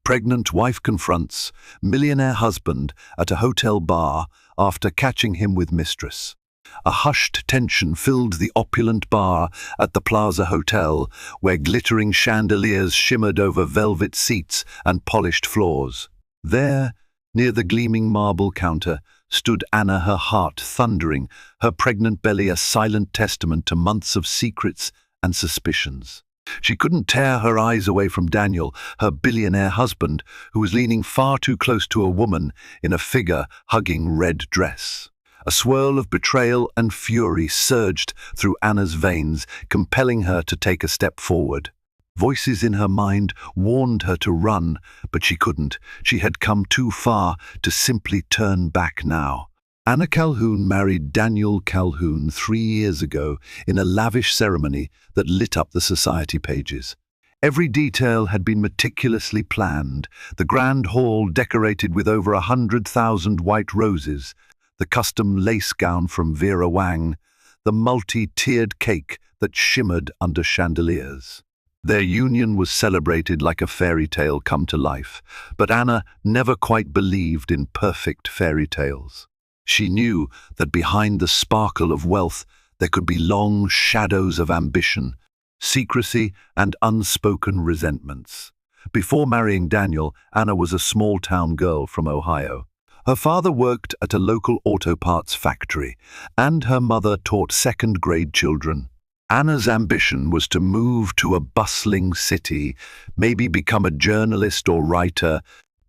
Pregnant wife confronts millionaire husband at a hotel bar after catching him with mistress. A hushed tension filled the opulent bar at the Plaza Hotel, where glittering chandeliers shimmered over velvet seats and polished floors. There, near the gleaming marble counter, stood Anna, her heart thundering, her pregnant belly a silent testament to months of secrets and suspicions. She couldn't tear her eyes away from Daniel, her billionaire husband, who was leaning far too close to a woman in a figure-hugging red dress. A swirl of betrayal and fury surged through Anna's veins, compelling her to take a step forward. Voices in her mind warned her to run, but she couldn't. She had come too far to simply turn back now. Anna Calhoun married Daniel Calhoun 3 years ago in a lavish ceremony that lit up the society pages. Every detail had been meticulously planned, the grand hall decorated with over 100,000 white roses, the custom lace gown from Vera Wang, the multi-tiered cake that shimmered under chandeliers. Their union was celebrated like a fairy tale come to life, but Anna never quite believed in perfect fairy tales. She knew that behind the sparkle of wealth there could be long shadows of ambition, secrecy, and unspoken resentments. Before marrying Daniel, Anna was a small-town girl from Ohio. Her father worked at a local auto parts factory, and her mother taught second-grade children. Anna's ambition was to move to a bustling city, maybe become a journalist or writer,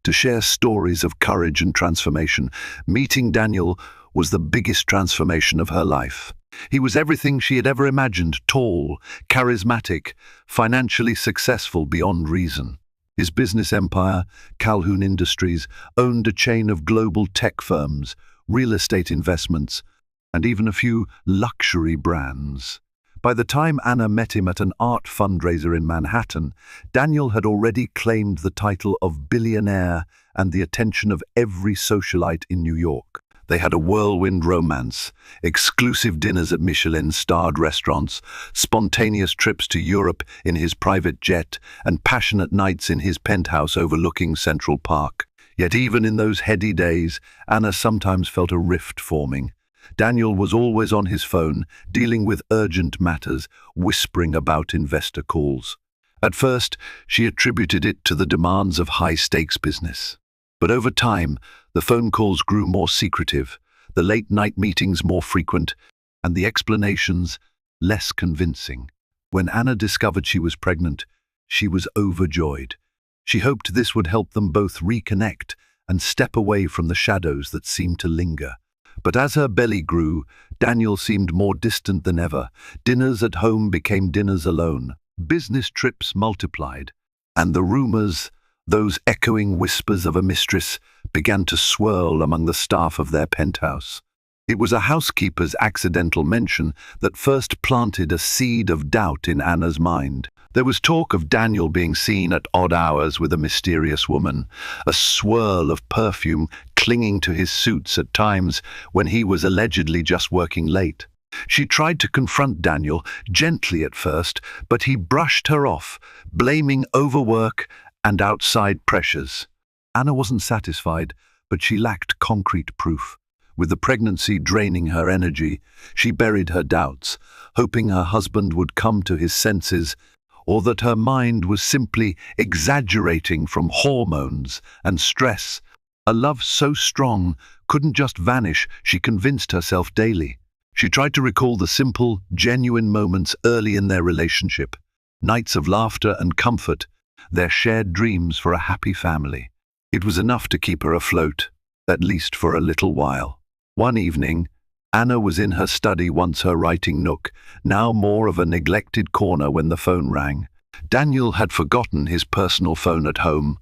to share stories of courage and transformation. Meeting Daniel was the biggest transformation of her life. He was everything she had ever imagined: tall, charismatic, financially successful beyond reason. His business empire, Calhoun Industries, owned a chain of global tech firms, real estate investments, and even a few luxury brands. By the time Anna met him at an art fundraiser in Manhattan, Daniel had already claimed the title of billionaire and the attention of every socialite in New York. They had a whirlwind romance, exclusive dinners at Michelin-starred restaurants, spontaneous trips to Europe in his private jet, and passionate nights in his penthouse overlooking Central Park. Yet even in those heady days, Anna sometimes felt a rift forming. Daniel was always on his phone, dealing with urgent matters, whispering about investor calls. At first, she attributed it to the demands of high-stakes business. But over time, the phone calls grew more secretive, the late-night meetings more frequent, and the explanations less convincing. When Anna discovered she was pregnant, she was overjoyed. She hoped this would help them both reconnect and step away from the shadows that seemed to linger. But as her belly grew, Daniel seemed more distant than ever. Dinners at home became dinners alone. Business trips multiplied, and the rumors, those echoing whispers of a mistress, began to swirl among the staff of their penthouse. It was a housekeeper's accidental mention that first planted a seed of doubt in Anna's mind. There was talk of Daniel being seen at odd hours with a mysterious woman, a swirl of perfume clinging to his suits at times when he was allegedly just working late. She tried to confront Daniel, gently at first, but he brushed her off, blaming overwork and outside pressures. Anna wasn't satisfied, but she lacked concrete proof. With the pregnancy draining her energy, she buried her doubts, hoping her husband would come to his senses, or that her mind was simply exaggerating from hormones and stress. A love so strong couldn't just vanish, she convinced herself daily. She tried to recall the simple, genuine moments early in their relationship, nights of laughter and comfort, their shared dreams for a happy family. It was enough to keep her afloat, at least for a little while. One evening, Anna was in her study, once her writing nook, now more of a neglected corner, when the phone rang. Daniel had forgotten his personal phone at home.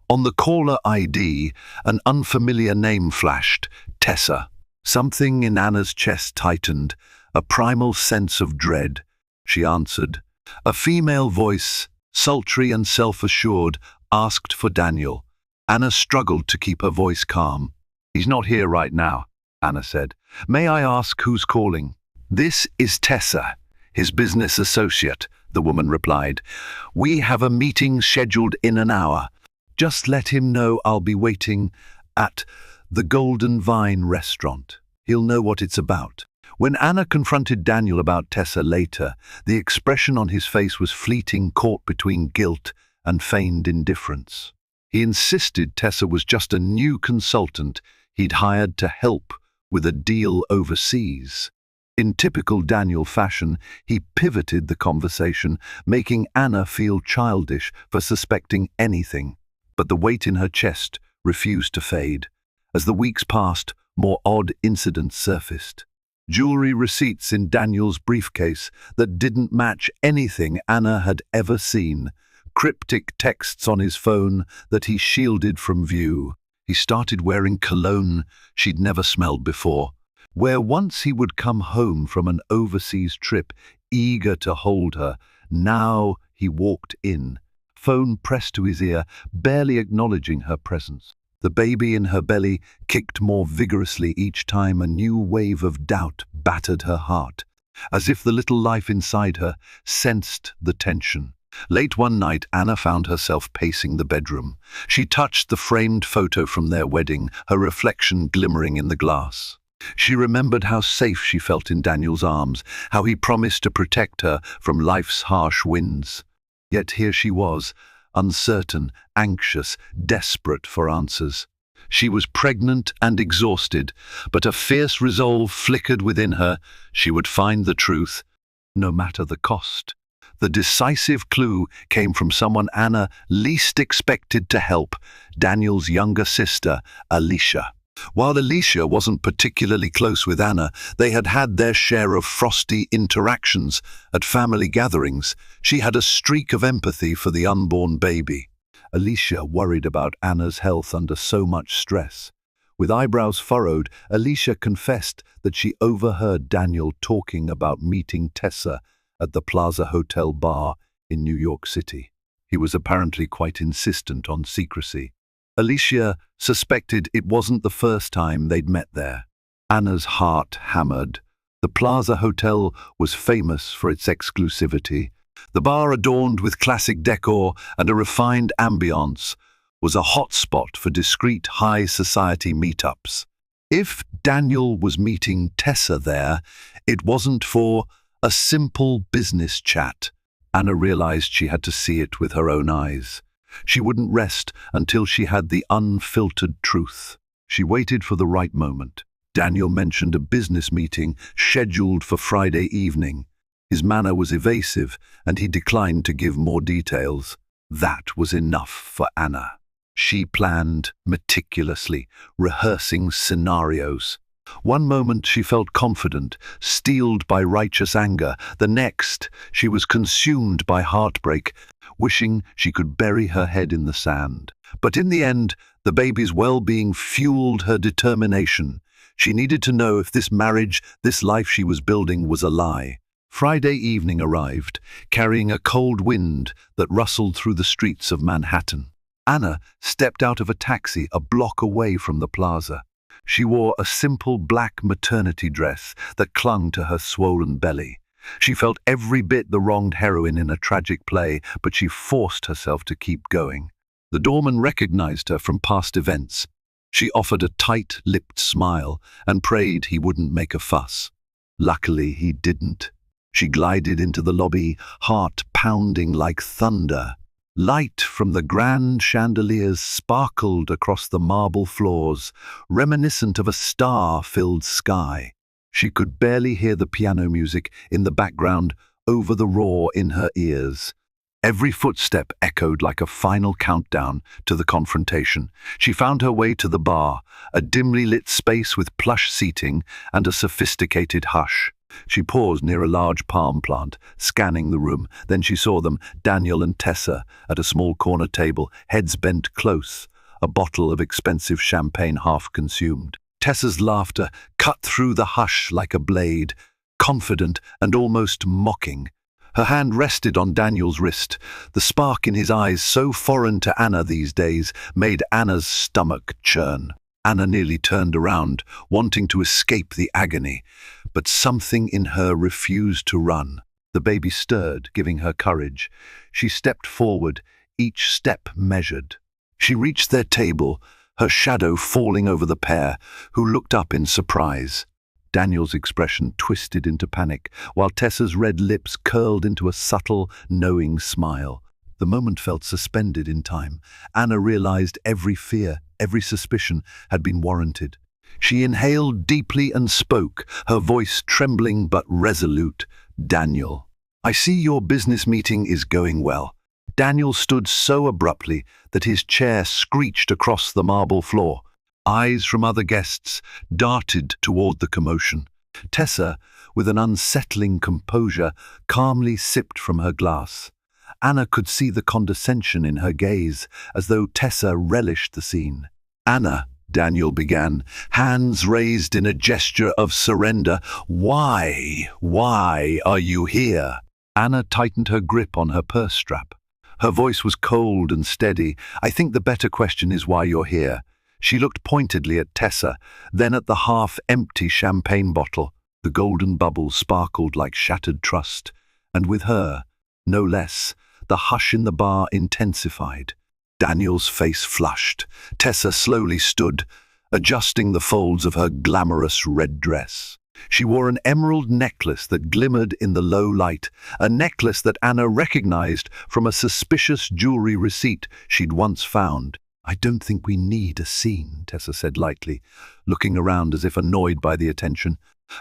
On the caller ID, an unfamiliar name flashed: Tessa. Something in Anna's chest tightened, a primal sense of dread. She answered. A female voice, sultry and self-assured, asked for Daniel. Anna struggled to keep her voice calm. "He's not here right now," Anna said. "May I ask who's calling?" "This is Tessa, his business associate," the woman replied. "We have a meeting scheduled in an hour. Just let him know I'll be waiting at the Golden Vine restaurant. He'll know what it's about." When Anna confronted Daniel about Tessa later, the expression on his face was fleeting, caught between guilt and feigned indifference. He insisted Tessa was just a new consultant he'd hired to help with a deal overseas. In typical Daniel fashion, he pivoted the conversation, making Anna feel childish for suspecting anything. But the weight in her chest refused to fade. As the weeks passed, more odd incidents surfaced. Jewelry receipts in Daniel's briefcase that didn't match anything Anna had ever seen. Cryptic texts on his phone that he shielded from view. He started wearing cologne she'd never smelled before. Where once he would come home from an overseas trip, eager to hold her, now he walked in, phone pressed to his ear, barely acknowledging her presence. The baby in her belly kicked more vigorously each time a new wave of doubt battered her heart, as if the little life inside her sensed the tension. Late one night, Anna found herself pacing the bedroom. She touched the framed photo from their wedding, her reflection glimmering in the glass. She remembered how safe she felt in Daniel's arms, how he promised to protect her from life's harsh winds. Yet here she was, uncertain, anxious, desperate for answers. She was pregnant and exhausted, but a fierce resolve flickered within her. She would find the truth, no matter the cost. The decisive clue came from someone Anna least expected to help, Daniel's younger sister, Alicia. While Alicia wasn't particularly close with Anna, they had had their share of frosty interactions at family gatherings. She had a streak of empathy for the unborn baby. Alicia worried about Anna's health under so much stress. With eyebrows furrowed, Alicia confessed that she overheard Daniel talking about meeting Tessa at the Plaza Hotel bar in New York City. He was apparently quite insistent on secrecy. Alicia suspected it wasn't the first time they'd met there. Anna's heart hammered. The Plaza Hotel was famous for its exclusivity. The bar, adorned with classic decor and a refined ambience, was a hotspot for discreet high society meetups. If Daniel was meeting Tessa there, it wasn't for a simple business chat. Anna realized she had to see it with her own eyes. She wouldn't rest until she had the unfiltered truth. She waited for the right moment. Daniel mentioned a business meeting scheduled for Friday evening. His manner was evasive, and he declined to give more details. That was enough for Anna. She planned meticulously, rehearsing scenarios. One moment she felt confident, steeled by righteous anger. The next, she was consumed by heartbreak, wishing she could bury her head in the sand. But in the end, the baby's well-being fueled her determination. She needed to know if this marriage, this life she was building, was a lie. Friday evening arrived, carrying a cold wind that rustled through the streets of Manhattan. Anna stepped out of a taxi a block away from the plaza. She wore a simple black maternity dress that clung to her swollen belly. She felt every bit the wronged heroine in a tragic play, but she forced herself to keep going. The doorman recognized her from past events. She offered a tight-lipped smile and prayed he wouldn't make a fuss. Luckily, he didn't. She glided into the lobby, heart pounding like thunder. Light from the grand chandeliers sparkled across the marble floors, reminiscent of a star-filled sky. She could barely hear the piano music in the background over the roar in her ears. Every footstep echoed like a final countdown to the confrontation. She found her way to the bar, a dimly lit space with plush seating and a sophisticated hush. She paused near a large palm plant, scanning the room. Then she saw them, Daniel and Tessa, at a small corner table, heads bent close, a bottle of expensive champagne half consumed. Tessa's laughter cut through the hush like a blade, confident and almost mocking. Her hand rested on Daniel's wrist. The spark in his eyes, so foreign to Anna these days, made Anna's stomach churn. Anna nearly turned around, wanting to escape the agony, but something in her refused to run. The baby stirred, giving her courage. She stepped forward, each step measured. She reached their table, her shadow falling over the pair, who looked up in surprise. Daniel's expression twisted into panic, while Tessa's red lips curled into a subtle, knowing smile. The moment felt suspended in time. Anna realized every fear, every suspicion had been warranted. She inhaled deeply and spoke, her voice trembling but resolute. "Daniel, I see your business meeting is going well." Daniel stood so abruptly that his chair screeched across the marble floor. Eyes from other guests darted toward the commotion. Tessa, with an unsettling composure, calmly sipped from her glass. Anna could see the condescension in her gaze, as though Tessa relished the scene. "Anna," Daniel began, hands raised in a gesture of surrender. Why are you here?" Anna tightened her grip on her purse strap. Her voice was cold and steady. "I think the better question is why you're here." She looked pointedly at Tessa, then at the half-empty champagne bottle. The golden bubbles sparkled like shattered trust. And with her, no less, the hush in the bar intensified. Daniel's face flushed. Tessa slowly stood, adjusting the folds of her glamorous red dress. She wore an emerald necklace that glimmered in the low light, a necklace that Anna recognized from a suspicious jewelry receipt she'd once found. "I don't think we need a scene," Tessa said lightly, looking around as if annoyed by the attention.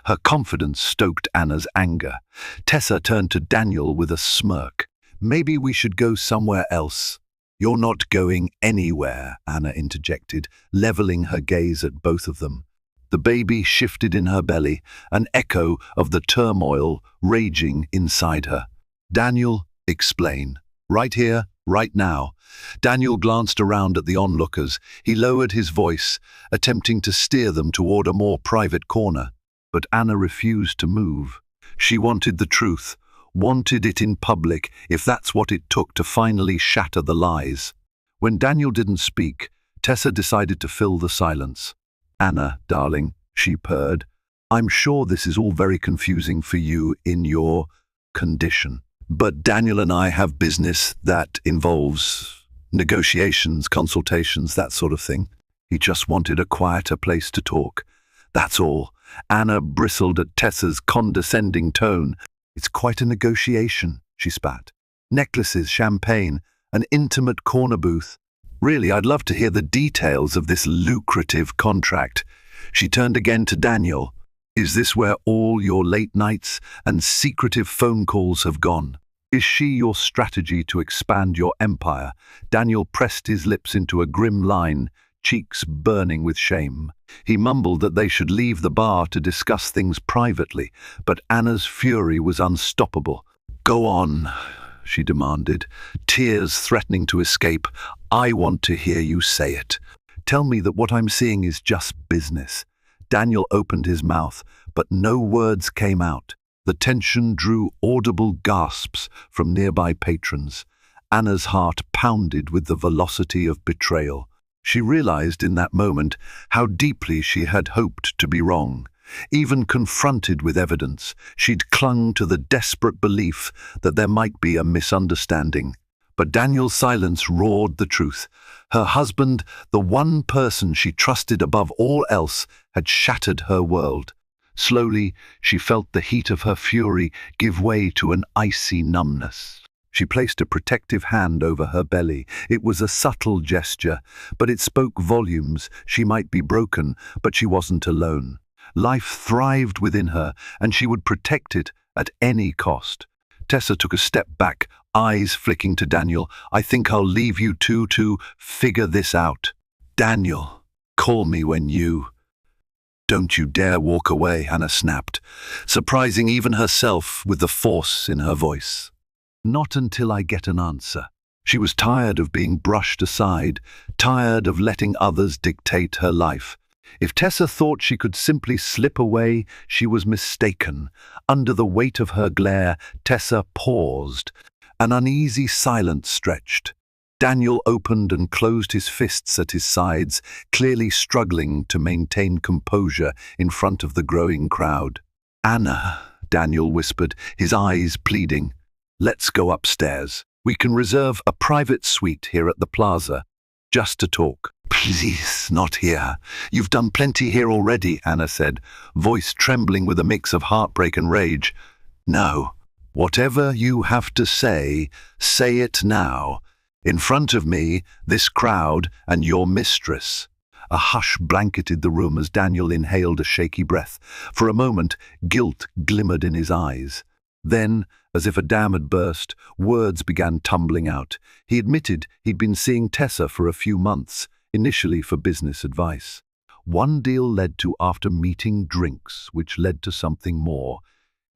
Her confidence stoked Anna's anger. Tessa turned to Daniel with a smirk. "Maybe we should go somewhere else." "You're not going anywhere," Anna interjected, leveling her gaze at both of them. The baby shifted in her belly, an echo of the turmoil raging inside her. "Daniel, explain. Right here, right now." Daniel glanced around at the onlookers. He lowered his voice, attempting to steer them toward a more private corner. But Anna refused to move. She wanted the truth, wanted it in public, if that's what it took to finally shatter the lies. When Daniel didn't speak, Tessa decided to fill the silence. "Anna, darling," she purred, "I'm sure this is all very confusing for you in your condition. But Daniel and I have business that involves negotiations, consultations, that sort of thing. He just wanted a quieter place to talk. That's all." Anna bristled at Tessa's condescending tone. "It's quite a negotiation," she spat. "Necklaces, champagne, an intimate corner booth. Really, I'd love to hear the details of this lucrative contract." She turned again to Daniel. "Is this where all your late nights and secretive phone calls have gone? Is she your strategy to expand your empire?" Daniel pressed his lips into a grim line, cheeks burning with shame. He mumbled that they should leave the bar to discuss things privately, but Anna's fury was unstoppable. "Go on," she demanded, tears threatening to escape. "I want to hear you say it. Tell me that what I'm seeing is just business." Daniel opened his mouth, but no words came out. The tension drew audible gasps from nearby patrons. Anna's heart pounded with the velocity of betrayal. She realized in that moment how deeply she had hoped to be wrong. Even confronted with evidence, she'd clung to the desperate belief that there might be a misunderstanding. But Daniel's silence roared the truth. Her husband, the one person she trusted above all else, had shattered her world. Slowly, she felt the heat of her fury give way to an icy numbness. She placed a protective hand over her belly. It was a subtle gesture, but it spoke volumes. She might be broken, but she wasn't alone. Life thrived within her, and she would protect it at any cost. Tessa took a step back, eyes flicking to Daniel. "I think I'll leave you two to figure this out." "Daniel, call me when you—" "Don't you dare walk away," Anna snapped, surprising even herself with the force in her voice. "Not until I get an answer." She was tired of being brushed aside, tired of letting others dictate her life. If Tessa thought she could simply slip away, she was mistaken. Under the weight of her glare, Tessa paused. An uneasy silence stretched. Daniel opened and closed his fists at his sides, clearly struggling to maintain composure in front of the growing crowd. "Anna," Daniel whispered, his eyes pleading, "let's go upstairs. We can reserve a private suite here at the plaza." just to talk. Please, not here. You've done plenty here already, Anna said, voice trembling with a mix of heartbreak and rage. No. Whatever you have to say it now. In front of me, this crowd, and your mistress. A hush blanketed the room as Daniel inhaled a shaky breath. For a moment, guilt glimmered in his eyes. Then, as if a dam had burst, words began tumbling out. He admitted he'd been seeing Tessa for a few months, initially for business advice. One deal led to after meeting drinks, which led to something more.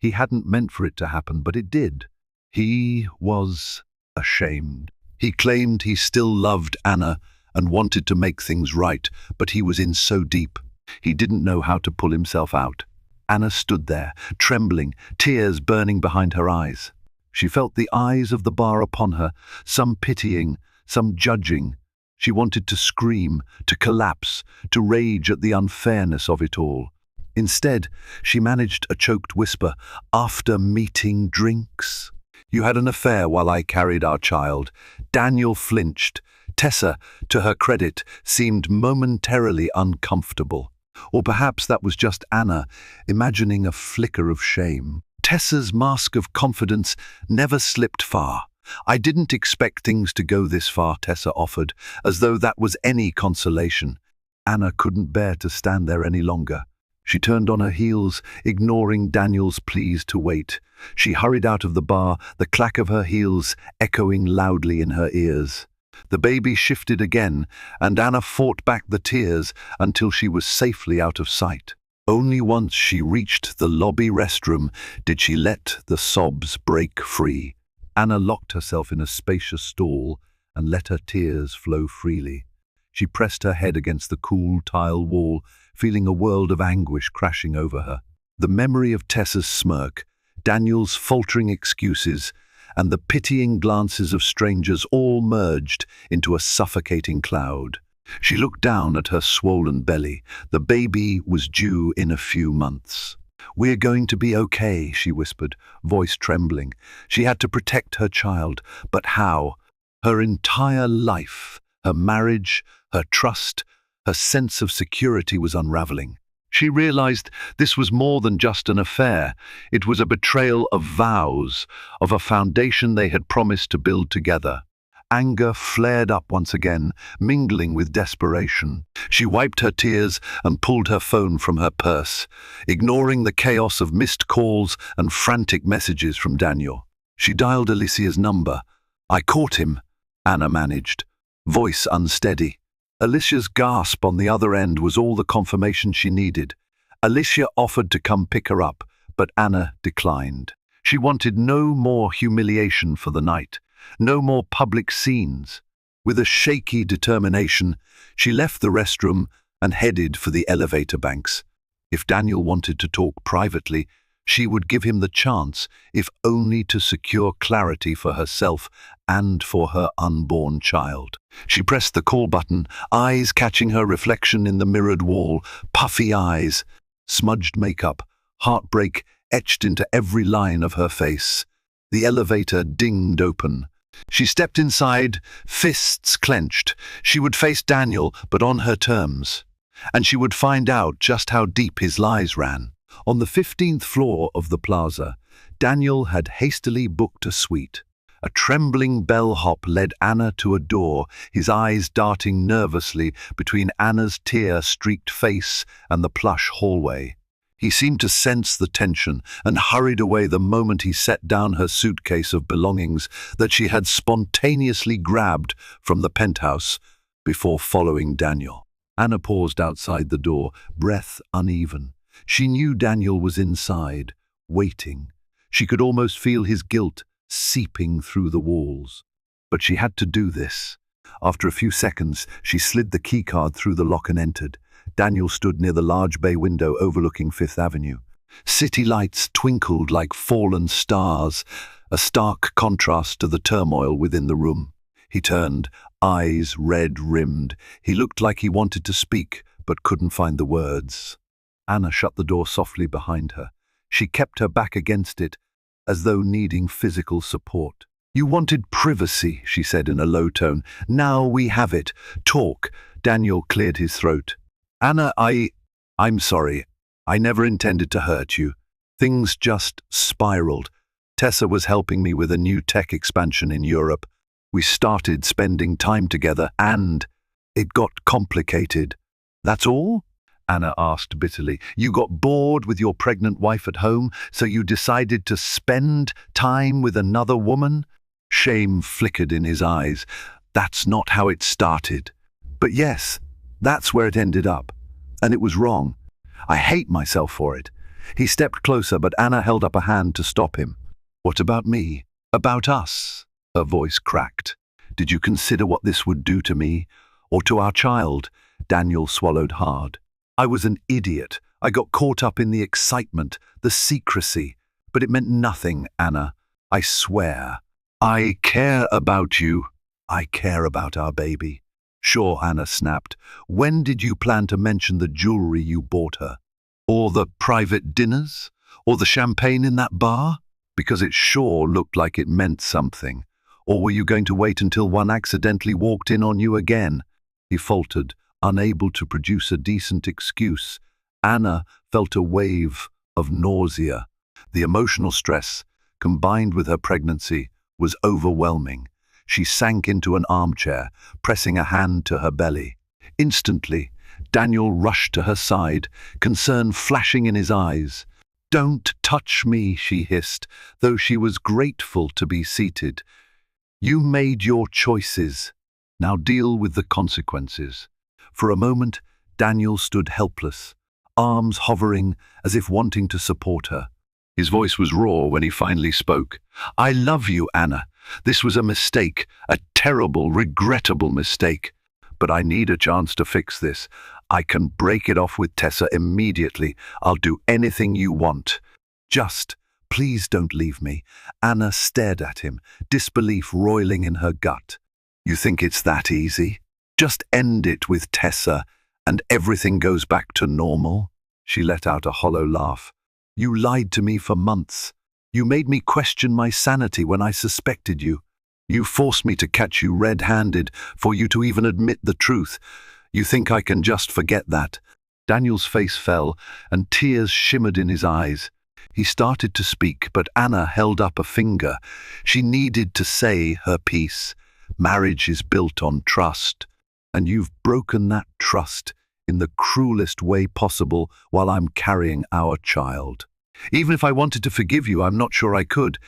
He hadn't meant for it to happen, but it did. He was ashamed. He claimed he still loved Anna and wanted to make things right, but he was in so deep. He didn't know how to pull himself out. Anna stood there, trembling, tears burning behind her eyes. She felt the eyes of the bar upon her, some pitying, some judging. She wanted to scream, to collapse, to rage at the unfairness of it all. Instead, she managed a choked whisper, "After meeting drinks? You had an affair while I carried our child." Daniel flinched. Tessa, to her credit, seemed momentarily uncomfortable. Or perhaps that was just Anna, imagining a flicker of shame. Tessa's mask of confidence never slipped far. "I didn't expect things to go this far," Tessa offered, as though that was any consolation. Anna couldn't bear to stand there any longer. She turned on her heels, ignoring Daniel's pleas to wait. She hurried out of the bar, the clack of her heels echoing loudly in her ears. The baby shifted again, and Anna fought back the tears until she was safely out of sight. Only once she reached the lobby restroom did she let the sobs break free. Anna locked herself in a spacious stall and let her tears flow freely. She pressed her head against the cool tile wall, feeling a world of anguish crashing over her. The memory of Tessa's smirk, Daniel's faltering excuses, and the pitying glances of strangers all merged into a suffocating cloud. She looked down at her swollen belly. The baby was due in a few months. "We're going to be okay," she whispered, voice trembling. She had to protect her child, but how? Her entire life, her marriage, her trust, her sense of security was unraveling. She realized this was more than just an affair. It was a betrayal of vows, of a foundation they had promised to build together. Anger flared up once again, mingling with desperation. She wiped her tears and pulled her phone from her purse, ignoring the chaos of missed calls and frantic messages from Daniel. She dialed Alicia's number. "I caught him," Anna managed, voice unsteady. Alicia's gasp on the other end was all the confirmation she needed. Alicia offered to come pick her up, but Anna declined. She wanted no more humiliation for the night, no more public scenes. With a shaky determination, she left the restroom and headed for the elevator banks. If Daniel wanted to talk privately, she would give him the chance, if only to secure clarity for herself and for her unborn child. She pressed the call button, eyes catching her reflection in the mirrored wall, puffy eyes, smudged makeup, heartbreak etched into every line of her face. The elevator dinged open. She stepped inside, fists clenched. She would face Daniel, but on her terms. And she would find out just how deep his lies ran. On the 15th floor of the plaza, Daniel had hastily booked a suite. A trembling bellhop led Anna to a door, his eyes darting nervously between Anna's tear-streaked face and the plush hallway. He seemed to sense the tension and hurried away the moment he set down her suitcase of belongings that she had spontaneously grabbed from the penthouse before following Daniel. Anna paused outside the door, breath uneven. She knew Daniel was inside, waiting. She could almost feel his guilt seeping through the walls. But she had to do this. After a few seconds, she slid the keycard through the lock and entered. Daniel stood near the large bay window overlooking Fifth Avenue. City lights twinkled like fallen stars, a stark contrast to the turmoil within the room. He turned, eyes red-rimmed. He looked like he wanted to speak, but couldn't find the words. Anna shut the door softly behind her. She kept her back against it, as though needing physical support. You wanted privacy, she said in a low tone. Now we have it. Talk. Daniel cleared his throat. Anna, I'm sorry. I never intended to hurt you. Things just spiraled. Tessa was helping me with a new tech expansion in Europe. We started spending time together and it got complicated. That's all? Anna asked bitterly. You got bored with your pregnant wife at home, so you decided to spend time with another woman? Shame flickered in his eyes. That's not how it started. But yes, that's where it ended up. And it was wrong. I hate myself for it. He stepped closer, but Anna held up a hand to stop him. What about me? About us? Her voice cracked. Did you consider what this would do to me? Or to our child? Daniel swallowed hard. I was an idiot. I got caught up in the excitement, the secrecy. But it meant nothing, Anna. I swear. I care about you. I care about our baby. Sure, Anna snapped. When did you plan to mention the jewelry you bought her? Or the private dinners? Or the champagne in that bar? Because it sure looked like it meant something. Or were you going to wait until one accidentally walked in on you again? He faltered, unable to produce a decent excuse. Anna felt a wave of nausea. The emotional stress, combined with her pregnancy, was overwhelming. She sank into an armchair, pressing a hand to her belly. Instantly, Daniel rushed to her side, concern flashing in his eyes. Don't touch me, she hissed, though she was grateful to be seated. You made your choices. Now deal with the consequences. For a moment, Daniel stood helpless, arms hovering as if wanting to support her. His voice was raw when he finally spoke. I love you, Anna. This was a mistake, a terrible, regrettable mistake. But I need a chance to fix this. I can break it off with Tessa immediately. I'll do anything you want. Just, please don't leave me. Anna stared at him, disbelief roiling in her gut. You think it's that easy? Just end it with Tessa, and everything goes back to normal? She let out a hollow laugh. You lied to me for months. You made me question my sanity when I suspected you. You forced me to catch you red-handed for you to even admit the truth. You think I can just forget that? Daniel's face fell, and tears shimmered in his eyes. He started to speak, but Anna held up a finger. She needed to say her piece. Marriage is built on trust, and you've broken that trust in the cruelest way possible while I'm carrying our child. Even if I wanted to forgive you, I'm not sure I could.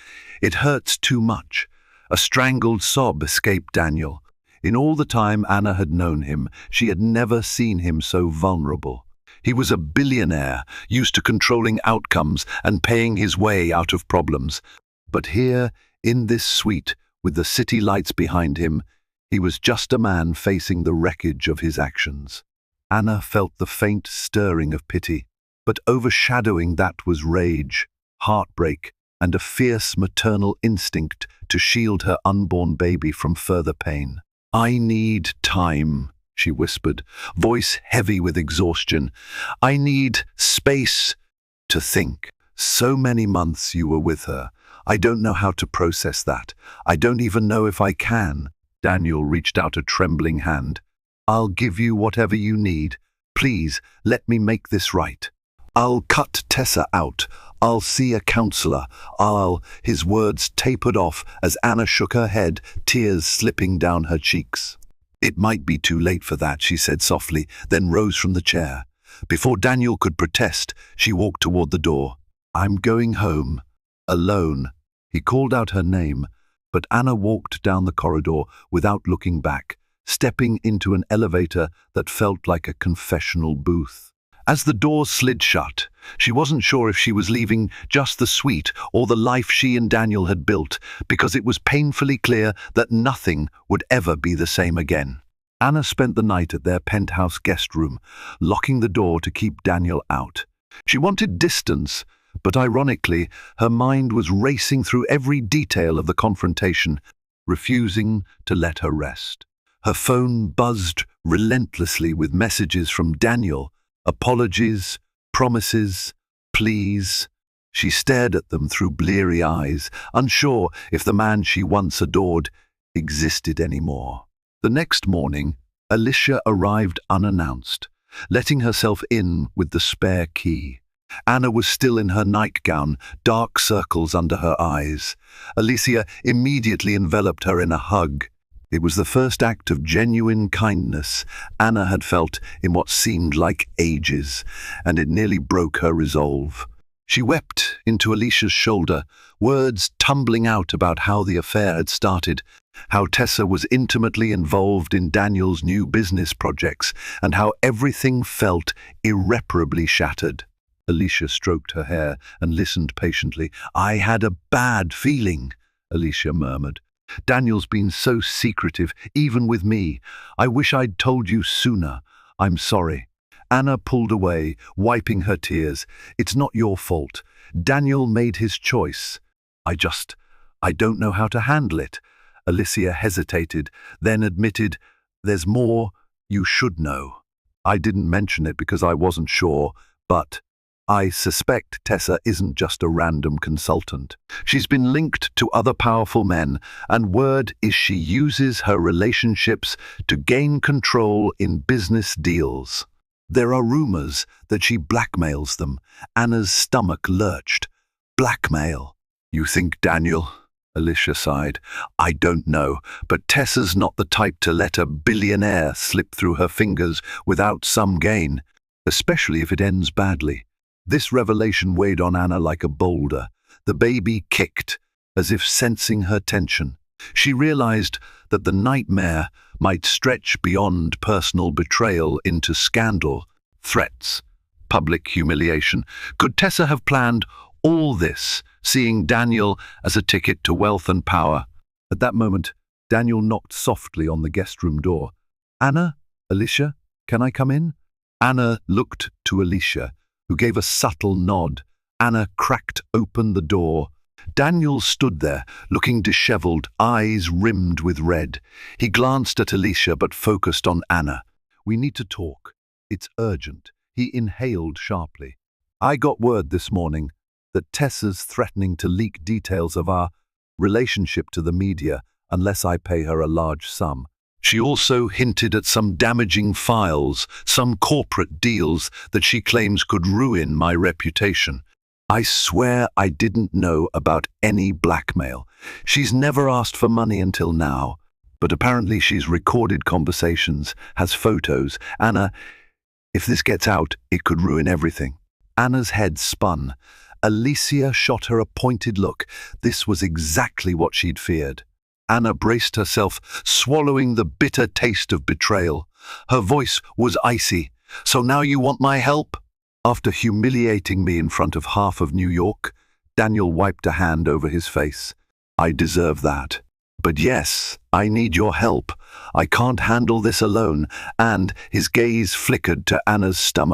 It hurts too much. A strangled sob escaped Daniel. In all the time Anna had known him, she had never seen him so vulnerable. He was a billionaire, used to controlling outcomes and paying his way out of problems. But here, in this suite, with the city lights behind him, he was just a man facing the wreckage of his actions. Anna felt the faint stirring of pity, but overshadowing that was rage, heartbreak, and a fierce maternal instinct to shield her unborn baby from further pain. I need time, she whispered, voice heavy with exhaustion. I need space to think. So many months you were with her. I don't know how to process that. I don't even know if I can. Daniel reached out a trembling hand. I'll give you whatever you need. Please, let me make this right. I'll cut Tessa out. I'll see a counselor. His words tapered off as Anna shook her head, tears slipping down her cheeks. It might be too late for that, she said softly, then rose from the chair. Before Daniel could protest, she walked toward the door. I'm going home. Alone. He called out her name, but Anna walked down the corridor without looking back, stepping into an elevator that felt like a confessional booth. As the door slid shut, she wasn't sure if she was leaving just the suite or the life she and Daniel had built, because it was painfully clear that nothing would ever be the same again. Anna spent the night at their penthouse guest room, locking the door to keep Daniel out. She wanted distance, but ironically, her mind was racing through every detail of the confrontation, refusing to let her rest. Her phone buzzed relentlessly with messages from Daniel. Apologies, promises, pleas. She stared at them through bleary eyes, unsure if the man she once adored existed anymore. The next morning, Alicia arrived unannounced, letting herself in with the spare key. Anna was still in her nightgown, dark circles under her eyes. Alicia immediately enveloped her in a hug. It was the first act of genuine kindness Anna had felt in what seemed like ages, and it nearly broke her resolve. She wept into Alicia's shoulder, words tumbling out about how the affair had started, how Tessa was intimately involved in Daniel's new business projects, and how everything felt irreparably shattered. Alicia stroked her hair and listened patiently. "I had a bad feeling," Alicia murmured. "Daniel's been so secretive, even with me. I wish I'd told you sooner. I'm sorry." Anna pulled away, wiping her tears. "It's not your fault. Daniel made his choice. I don't know how to handle it." Alicia hesitated, then admitted, "There's more you should know. I didn't mention it because I wasn't sure, but I suspect Tessa isn't just a random consultant. She's been linked to other powerful men, and word is she uses her relationships to gain control in business deals. There are rumors that she blackmails them." Anna's stomach lurched. "Blackmail? You think Daniel?" Alicia sighed. "I don't know, but Tessa's not the type to let a billionaire slip through her fingers without some gain, especially if it ends badly." This revelation weighed on Anna like a boulder. The baby kicked, as if sensing her tension. She realized that the nightmare might stretch beyond personal betrayal into scandal, threats, public humiliation. Could Tessa have planned all this, seeing Daniel as a ticket to wealth and power? At that moment, Daniel knocked softly on the guest room door. "Anna? Alicia? Can I come in?" Anna looked to Alicia, who gave a subtle nod. Anna cracked open the door. Daniel stood there, looking disheveled, eyes rimmed with red. He glanced at Alicia but focused on Anna. "We need to talk. It's urgent." He inhaled sharply. "I got word this morning that Tessa's threatening to leak details of our relationship to the media unless I pay her a large sum. She also hinted at some damaging files, some corporate deals that she claims could ruin my reputation. I swear I didn't know about any blackmail. She's never asked for money until now, but apparently she's recorded conversations, has photos. Anna, if this gets out, it could ruin everything." Anna's head spun. Alicia shot her a pointed look. This was exactly what she'd feared. Anna braced herself, swallowing the bitter taste of betrayal. Her voice was icy. "So now you want my help?" After humiliating me in front of half of New York, Daniel wiped a hand over his face. "I deserve that. But yes, I need your help. I can't handle this alone." And his gaze flickered to Anna's stomach.